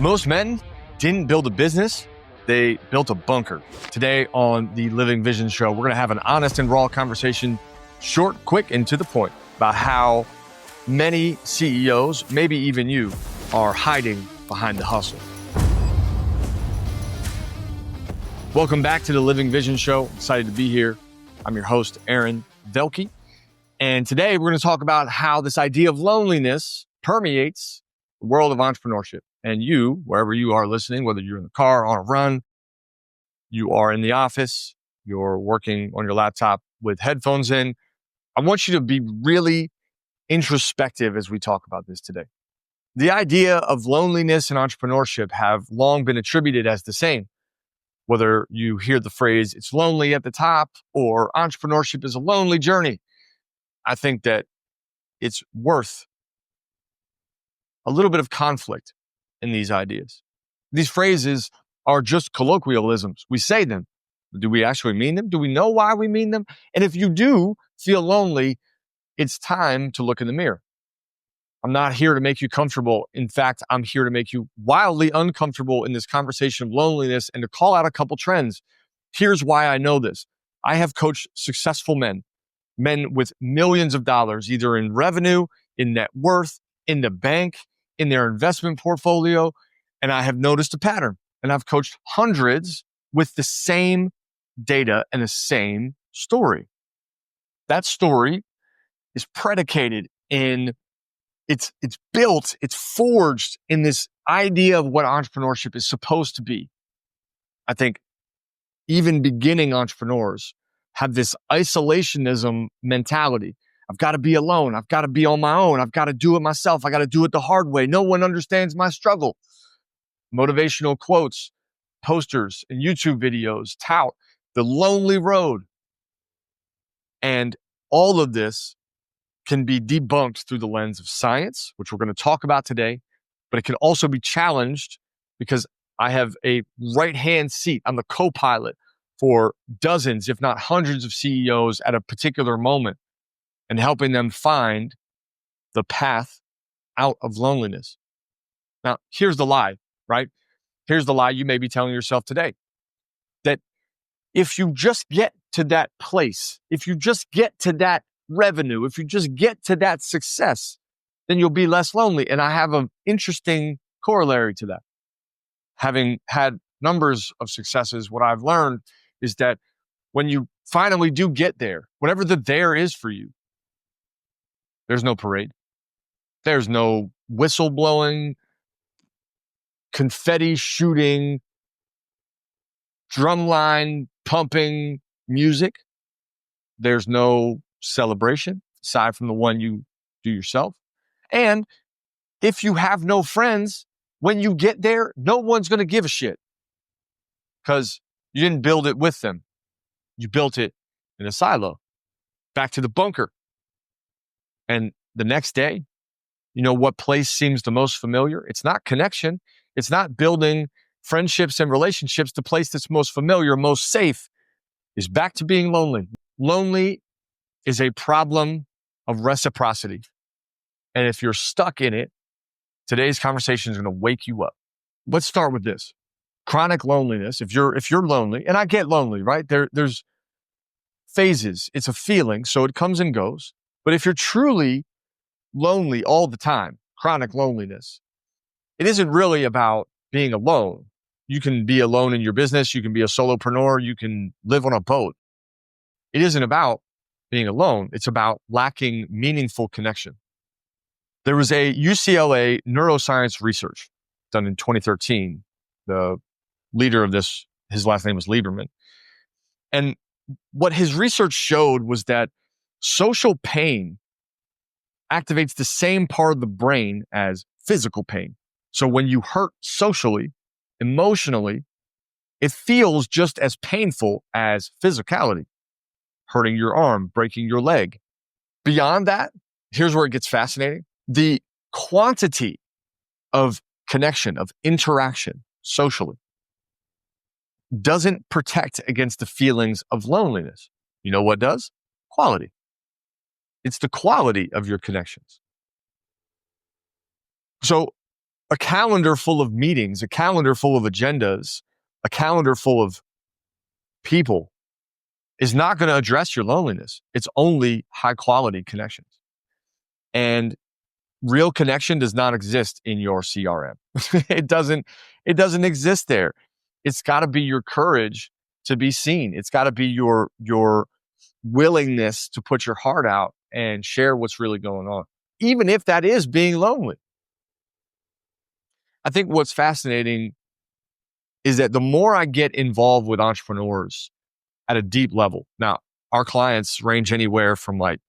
Most men didn't build a business, they built a bunker. Today on the Living Vision Show, we're going to have an honest and raw conversation, short, quick, and to the point, about how many CEOs, maybe even you, are hiding behind the hustle. Welcome back to the Living Vision Show. Excited to be here. I'm your host, Aaron Velky. And today we're going to talk about how this idea of loneliness permeates the world of entrepreneurship. And you, wherever you are listening, whether you're in the car, on a run, you are in the office, you're working on your laptop with headphones in, I want you to be really introspective as we talk about this today. The idea of loneliness and entrepreneurship have long been attributed as the same. Whether you hear the phrase, it's lonely at the top, or entrepreneurship is a lonely journey, I think that it's worth a little bit of conflict in these ideas. These phrases are just colloquialisms. We say them. Do we actually mean them? Do we know why we mean them? And if you do feel lonely, it's time to look in the mirror. I'm not here to make you comfortable. In fact, I'm here to make you wildly uncomfortable in this conversation of loneliness and to call out a couple trends. Here's why I know this. I have coached successful men with millions of dollars, either in revenue, in net worth, in the bank, in their investment portfolio, and I have noticed a pattern. And I've coached hundreds with the same data and the same story. That story is predicated in, it's built, it's forged in this idea of what entrepreneurship is supposed to be. I think even beginning entrepreneurs have this isolationism mentality. I've got to be alone. I've got to be on my own. I've got to do it myself. I got to do it the hard way. No one understands my struggle. Motivational quotes, posters, and YouTube videos tout the lonely road. And all of this can be debunked through the lens of science, which we're going to talk about today, but it can also be challenged because I have a right-hand seat. I'm the co-pilot for dozens, if not hundreds of CEOs at a particular moment and helping them find the path out of loneliness. Now, here's the lie, right? Here's the lie you may be telling yourself today, that if you just get to that place, if you just get to that revenue, if you just get to that success, then you'll be less lonely. And I have an interesting corollary to that. Having had numbers of successes, what I've learned is that when you finally do get there, whatever the there is for you, there's no parade. There's no whistle blowing, confetti shooting, drumline pumping music. There's no celebration aside from the one you do yourself. And if you have no friends, when you get there, no one's going to give a shit because you didn't build it with them. You built it in a silo, back to the bunker. And the next day, you know what place seems the most familiar? It's not connection. It's not building friendships and relationships. The place that's most familiar, most safe is back to being lonely. Lonely is a problem of reciprocity. And if you're stuck in it, today's conversation is going to wake you up. Let's start with this. Chronic loneliness. If you're lonely, and I get lonely, right? There's phases. It's a feeling, so it comes and goes. But if you're truly lonely all the time, chronic loneliness, it isn't really about being alone. You can be alone in your business. You can be a solopreneur. You can live on a boat. It isn't about being alone. It's about lacking meaningful connection. There was a UCLA neuroscience research done in 2013. The leader of this, his last name was Lieberman. And what his research showed was that social pain activates the same part of the brain as physical pain. So when you hurt socially, emotionally, it feels just as painful as physicality, hurting your arm, breaking your leg. Beyond that, here's where it gets fascinating. The quantity of connection, of interaction socially, doesn't protect against the feelings of loneliness. You know what does? Quality. It's the quality of your connections. So A calendar full of meetings, a calendar full of agendas, a calendar full of people is not going to address your loneliness. It's only high quality connections. And real connection does not exist in your CRM. it doesn't exist there. It's got to be your courage to be seen. It's got to be your willingness to put your heart out and share what's really going on, even if that is being lonely. I think what's fascinating is that the more I get involved with entrepreneurs at a deep level. Now, our clients range anywhere from like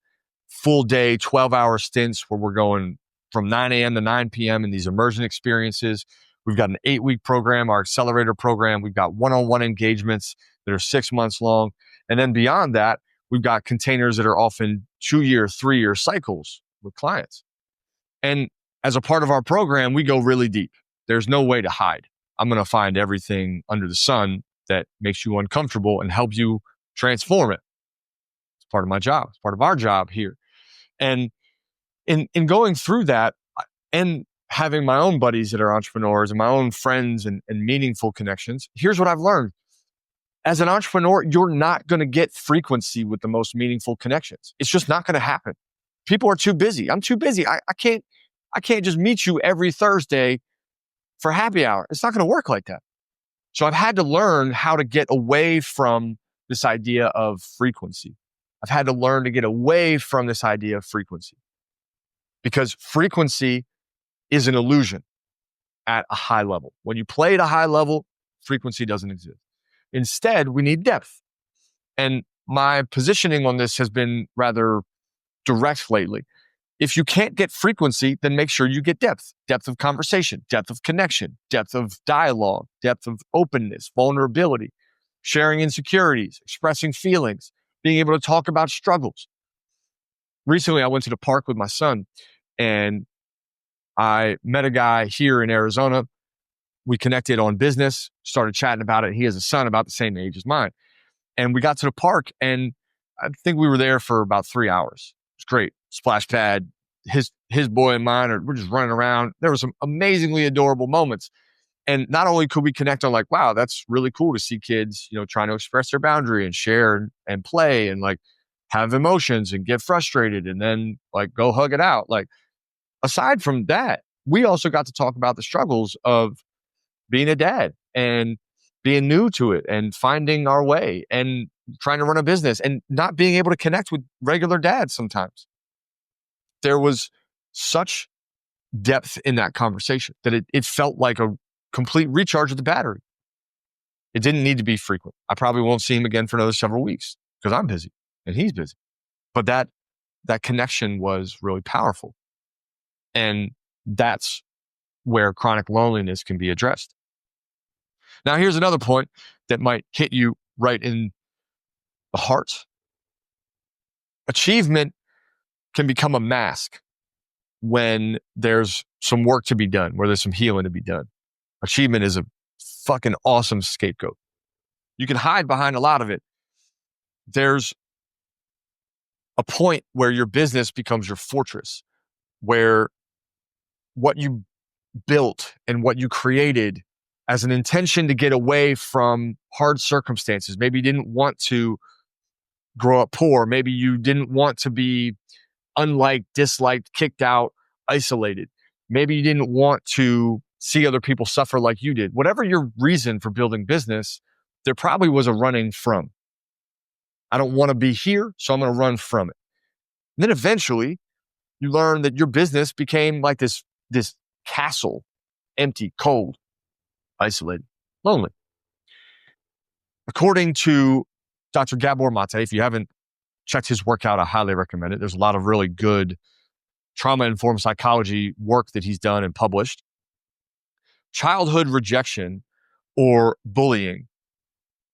full day, 12-hour stints where we're going from 9 a.m. to 9 p.m. in these immersion experiences. We've got an 8-week program, our accelerator program. We've got one-on-one engagements that are 6 months long. And then beyond that, we've got containers that are often 2-year, 3-year cycles with clients. And as a part of our program, we go really deep. There's no way to hide. I'm going to find everything under the sun that makes you uncomfortable and help you transform it. It's part of my job. It's part of our job here. And in going through that and having my own buddies that are entrepreneurs and my own friends and meaningful connections, here's what I've learned. As an entrepreneur, you're not going to get frequency with the most meaningful connections. It's just not going to happen. People are too busy. I'm too busy. I can't just meet you every Thursday for happy hour. It's not going to work like that. So I've had to learn how to get away from this idea of frequency. I've had to learn to get away from this idea of frequency because frequency is an illusion at a high level. When you play at a high level, frequency doesn't exist. Instead, we need depth. And my positioning on this has been rather direct lately. If you can't get frequency, then make sure you get depth of conversation, depth of connection, depth of dialogue, depth of openness, vulnerability, sharing insecurities, expressing feelings, being able to talk about struggles. Recently, I went to the park with my son and I met a guy here in Arizona. We connected on business, started chatting about it. He has a son about the same age as mine. And we got to the park and I think we were there for about 3 hours. It was great. Splash pad, his boy and mine, we're just running around. There were some amazingly adorable moments. And not only could we connect on like, wow, that's really cool to see kids, trying to express their boundary and share and play and like have emotions and get frustrated and then like go hug it out. Like aside from that, we also got to talk about the struggles of being a dad and being new to it and finding our way and trying to run a business and not being able to connect with regular dads sometimes. There was such depth in that conversation that it felt like a complete recharge of the battery. It didn't need to be frequent. I probably won't see him again for another several weeks because I'm busy and he's busy. But that connection was really powerful. And that's where chronic loneliness can be addressed. Now, here's another point that might hit you right in the heart. Achievement can become a mask when there's some work to be done, where there's some healing to be done. Achievement is a fucking awesome scapegoat. You can hide behind a lot of it. There's a point where your business becomes your fortress, where what you built and what you created as an intention to get away from hard circumstances. Maybe you didn't want to grow up poor. Maybe you didn't want to be unliked, disliked, kicked out, isolated. Maybe you didn't want to see other people suffer like you did. Whatever your reason for building business, there probably was a running from. I don't want to be here, so I'm going to run from it. And then eventually you learn that your business became like this castle, empty, cold, isolated, lonely. According to Dr. Gabor Mate, if you haven't checked his work out, I highly recommend it. There's a lot of really good trauma-informed psychology work that he's done and published. Childhood rejection or bullying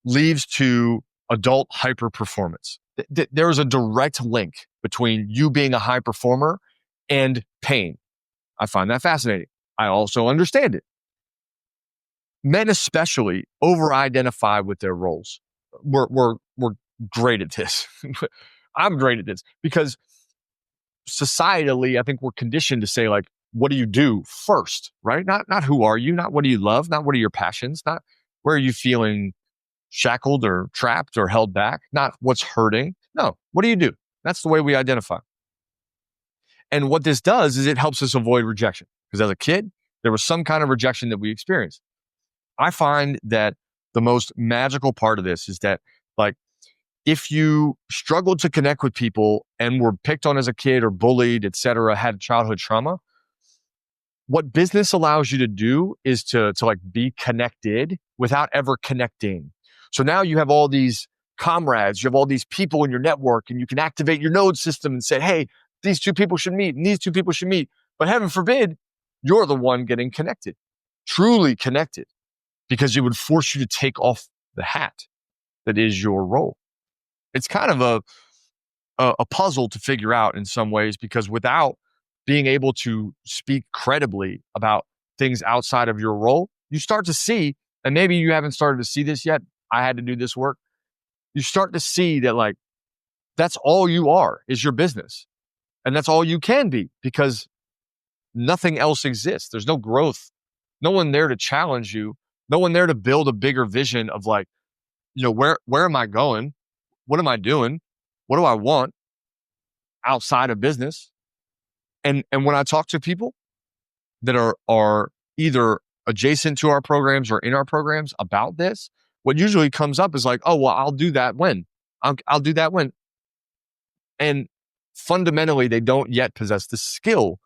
leads to adult hyperperformance. There is a direct link between you being a high performer and pain. I find that fascinating. I also understand it. Men especially over-identify with their roles. We're great at this. I'm great at this because societally, I think we're conditioned to say like, what do you do first, right? Not who are you, not what do you love, not what are your passions, not where are you feeling shackled or trapped or held back, not what's hurting. No, what do you do? That's the way we identify. And what this does is it helps us avoid rejection. Because as a kid, there was some kind of rejection that we experienced. I find that the most magical part of this is that, like, if you struggled to connect with people and were picked on as a kid or bullied, et cetera, had childhood trauma, what business allows you to do is to like be connected without ever connecting. So now you have all these comrades, you have all these people in your network, and you can activate your node system and say, hey, these two people should meet and these two people should meet. But heaven forbid, you're the one getting connected, truly connected, because it would force you to take off the hat that is your role. It's kind of a puzzle to figure out in some ways, because without being able to speak credibly about things outside of your role, you start to see, and maybe you haven't started to see this yet. I had to do this work. You start to see that, like, that's all you are is your business. And that's all you can be, because nothing else exists. There's no growth, no one there to challenge you, no one there to build a bigger vision of, like, where am I going? What am I doing? What do I want outside of business? And when I talk to people that are either adjacent to our programs or in our programs about this, what usually comes up is like, oh, well, I'll do that when. I'll do that when. And fundamentally, they don't yet possess the skill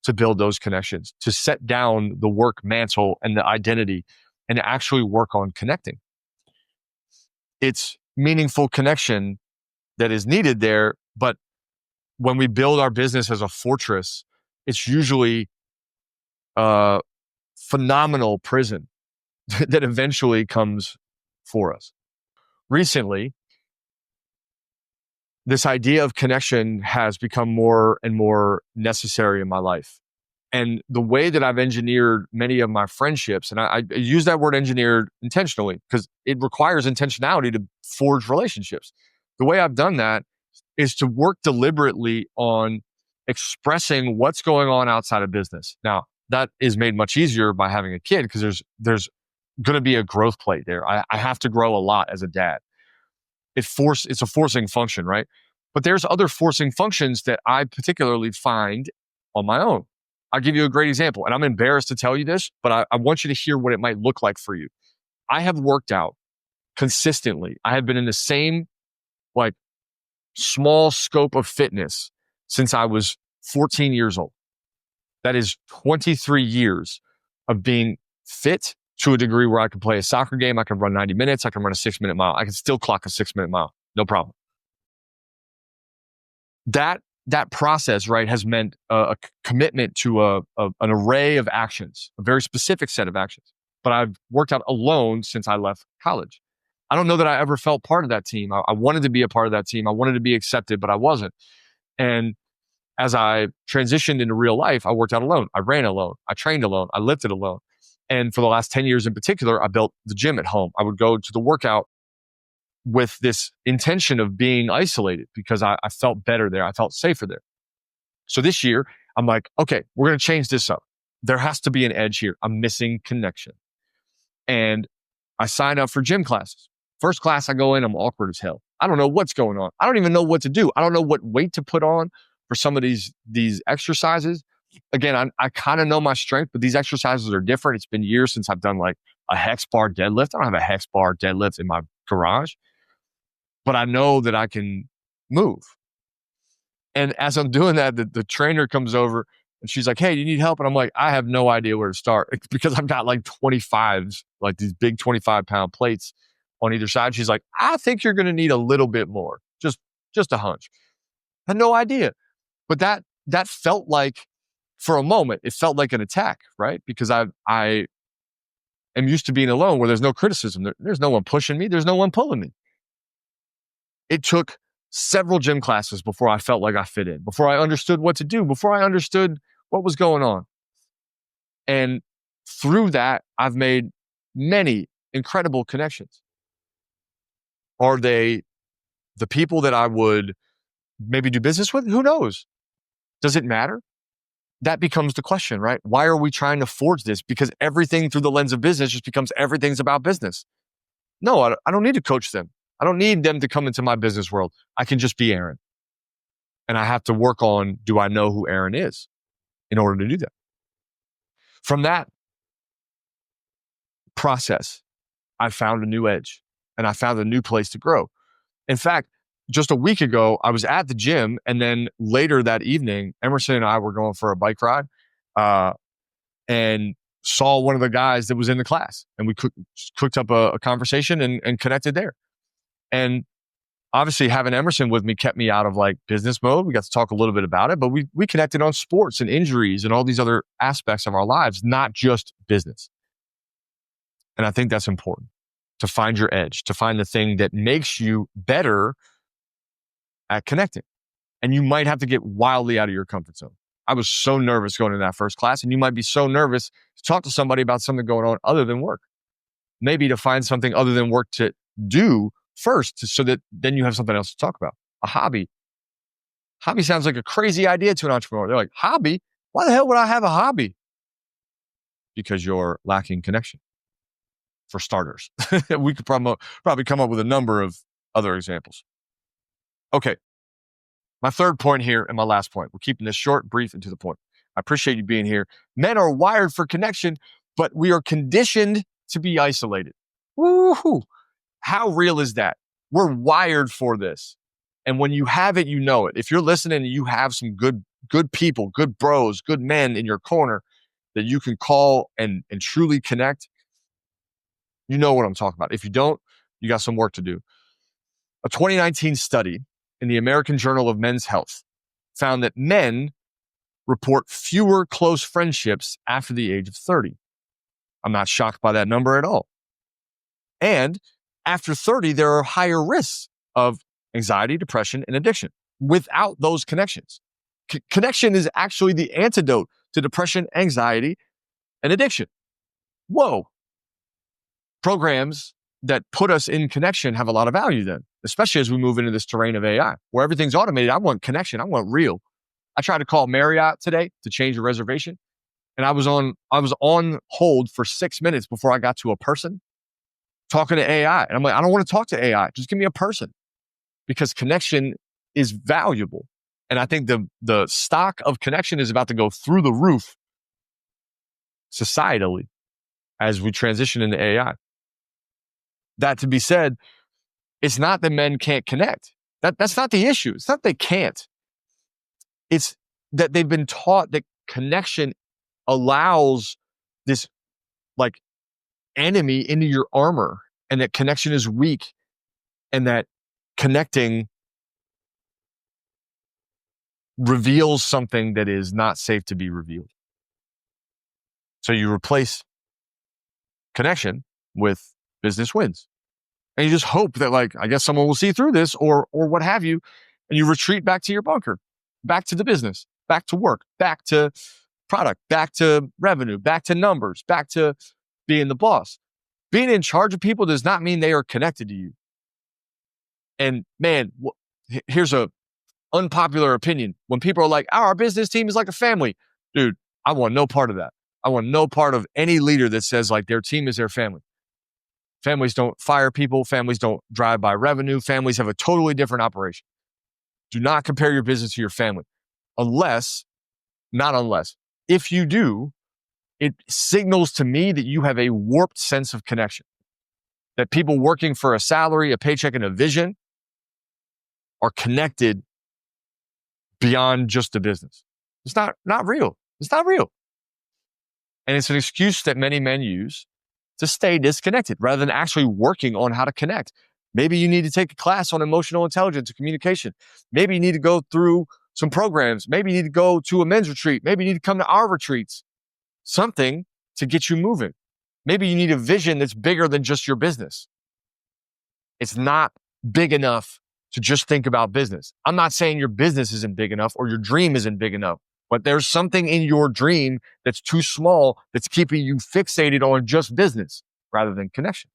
to build those connections, to set down the work mantle and the identity and to actually work on connecting. It's meaningful connection that is needed there. But when we build our business as a fortress, it's usually a phenomenal prison that eventually comes for us. Recently, this idea of connection has become more and more necessary in my life. And the way that I've engineered many of my friendships, and I use that word engineered intentionally because it requires intentionality to forge relationships. The way I've done that is to work deliberately on expressing what's going on outside of business. Now, that is made much easier by having a kid, because there's going to be a growth plate there. I have to grow a lot as a dad. It's a forcing function, right? But there's other forcing functions that I particularly find on my own. I'll give you a great example, and I'm embarrassed to tell you this, but I want you to hear what it might look like for you. I have worked out consistently. I have been in the same, like, small scope of fitness since I was 14 years old. That is 23 years of being fit to a degree where I can play a soccer game. I can run 90 minutes. I can run a 6-minute mile. I can still clock a 6-minute mile. No problem. That process, right, has meant a commitment to an array of actions, a very specific set of actions. But I've worked out alone since I left college. I don't know that I ever felt part of that team. I wanted to be a part of that team. I wanted to be accepted, but I wasn't. And as I transitioned into real life, I worked out alone. I ran alone. I trained alone. I lifted alone. And for the last 10 years in particular, I built the gym at home. I would go to the workout with this intention of being isolated because I felt better there. I felt safer there. So this year, I'm like, okay, we're going to change this up. There has to be an edge here. I'm missing connection. And I signed up for gym classes. First class I go in, I'm awkward as hell. I don't know what's going on. I don't even know what to do. I don't know what weight to put on for some of these exercises. Again, I kind of know my strength, but these exercises are different. It's been years since I've done like a hex bar deadlift. I don't have a hex bar deadlift in my garage, but I know that I can move. And as I'm doing that, the trainer comes over and she's like, hey, do you need help? And I'm like, I have no idea where to start because I've got like 25s, like these big 25-pound plates on either side. She's like, I think you're going to need a little bit more. Just a hunch. I had no idea. But that felt like, for a moment, it felt like an attack, right? Because I am used to being alone where there's no criticism. There's no one pushing me. There's no one pulling me. It took several gym classes before I felt like I fit in, before I understood what to do, before I understood what was going on. And through that, I've made many incredible connections. Are they the people that I would maybe do business with? Who knows? Does it matter? that becomes the question, right? Why are we trying to forge this? Because everything through the lens of business just becomes everything's about business. No, I don't need to coach them. I don't need them to come into my business world. I can just be Aaron. And I have to work on, do I know who Aaron is in order to do that? From that process, I found a new edge and I found a new place to grow. In fact, just a week ago, I was at the gym, and then later that evening, Emerson and I were going for a bike ride and saw one of the guys that was in the class, and we cooked up a conversation and connected there. And obviously having Emerson with me kept me out of like business mode. We got to talk a little bit about it, but we connected on sports and injuries and all these other aspects of our lives, not just business. And I think that's important, to find your edge, to find the thing that makes you better at connecting. And you might have to get wildly out of your comfort zone. I was so nervous going to that first class, and you might be so nervous to talk to somebody about something going on other than work. Maybe to find something other than work to do first, so that then you have something else to talk about. A hobby. Hobby sounds like a crazy idea to an entrepreneur. They're like, hobby? Why the hell would I have a hobby? Because you're lacking connection, for starters. We could probably come up with a number of other examples. Okay. My third point here and my last point. We're keeping this short, brief, and to the point. I appreciate you being here. Men are wired for connection, but we are conditioned to be isolated. Woohoo! How real is that? We're wired for this. And when you have it, you know it. If you're listening and you have some good people, good bros, good men in your corner that you can call and truly connect, you know what I'm talking about. If you don't, you got some work to do. A 2019 study in the American Journal of Men's Health found that men report fewer close friendships after the age of 30. I'm not shocked by that number at all. And after 30, there are higher risks of anxiety, depression, and addiction without those connections. Connection is actually the antidote to depression, anxiety, and addiction. Whoa. Programs that put us in connection have a lot of value then, especially as we move into this terrain of AI, where everything's automated. I want connection. I want real. I tried to call Marriott today to change a reservation, and I was on hold for 6 minutes before I got to a person talking to AI. And I'm like, I don't want to talk to AI. Just give me a person, because connection is valuable. And I think the stock of connection is about to go through the roof societally as we transition into AI. That to be said, it's not that men can't connect. That's not the issue. It's not they can't. It's that they've been taught that connection allows this like enemy into your armor, and that connection is weak, and that connecting reveals something that is not safe to be revealed. So you replace connection with business wins. And you just hope that, like, I guess someone will see through this or what have you. And you retreat back to your bunker, back to the business, back to work, back to product, back to revenue, back to numbers, back to being the boss. Being in charge of people does not mean they are connected to you. And man, here's a unpopular opinion. When people are like, oh, our business team is like a family. Dude, I want no part of that. I want no part of any leader that says like their team is their family. Families don't fire people. Families don't drive by revenue. Families have a totally different operation. Do not compare your business to your family. Not unless. If you do, it signals to me that you have a warped sense of connection. That people working for a salary, a paycheck, and a vision are connected beyond just the business. It's not real. It's not real. And it's an excuse that many men use to stay disconnected rather than actually working on how to connect. Maybe you need to take a class on emotional intelligence and communication. Maybe you need to go through some programs. Maybe you need to go to a men's retreat. Maybe you need to come to our retreats. Something to get you moving. Maybe you need a vision that's bigger than just your business. It's not big enough to just think about business. I'm not saying your business isn't big enough or your dream isn't big enough, but there's something in your dream that's too small that's keeping you fixated on just business rather than connection.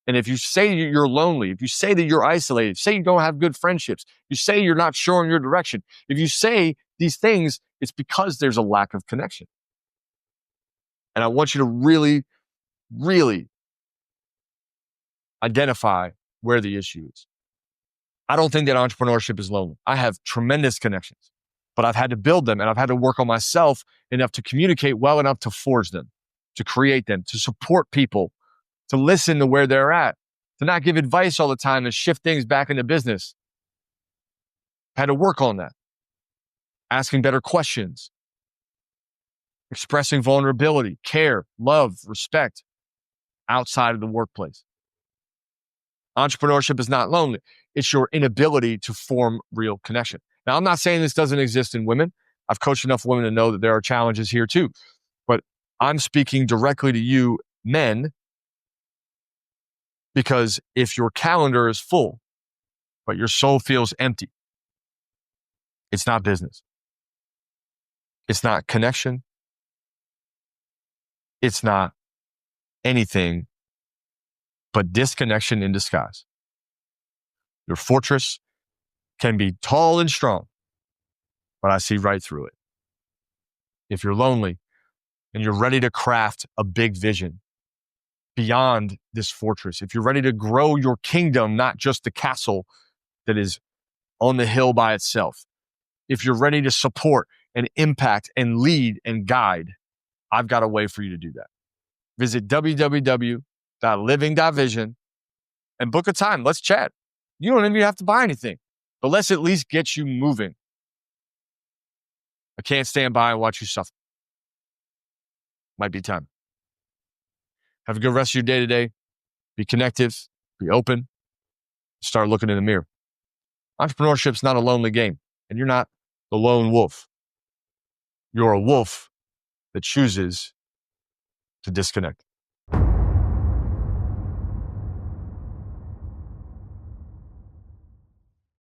And if you say you're lonely, if you say that you're isolated, say you don't have good friendships, you say you're not sure in your direction, if you say these things, it's because there's a lack of connection. And I want you to really, really identify where the issue is. I don't think that entrepreneurship is lonely. I have tremendous connections, but I've had to build them and I've had to work on myself enough to communicate well enough to forge them, to create them, to support people, to listen to where they're at, to not give advice all the time and shift things back into business. I had to work on that. Asking better questions, expressing vulnerability, care, love, respect outside of the workplace. Entrepreneurship is not lonely. It's your inability to form real connection. Now, I'm not saying this doesn't exist in women. I've coached enough women to know that there are challenges here too. But I'm speaking directly to you, men, because if your calendar is full, but your soul feels empty, it's not business. It's not connection. It's not anything but disconnection in disguise. Your fortress can be tall and strong, but I see right through it. If you're lonely and you're ready to craft a big vision beyond this fortress, if you're ready to grow your kingdom, not just the castle that is on the hill by itself, if you're ready to support and impact and lead and guide, I've got a way for you to do that. Visit www.living.vision and book a time. Let's chat. You don't even have to buy anything, but let's at least get you moving. I can't stand by and watch you suffer. Might be time. Have a good rest of your day today. Be connective, be open, start looking in the mirror. Entrepreneurship's not a lonely game, and you're not the lone wolf. You're a wolf that chooses to disconnect.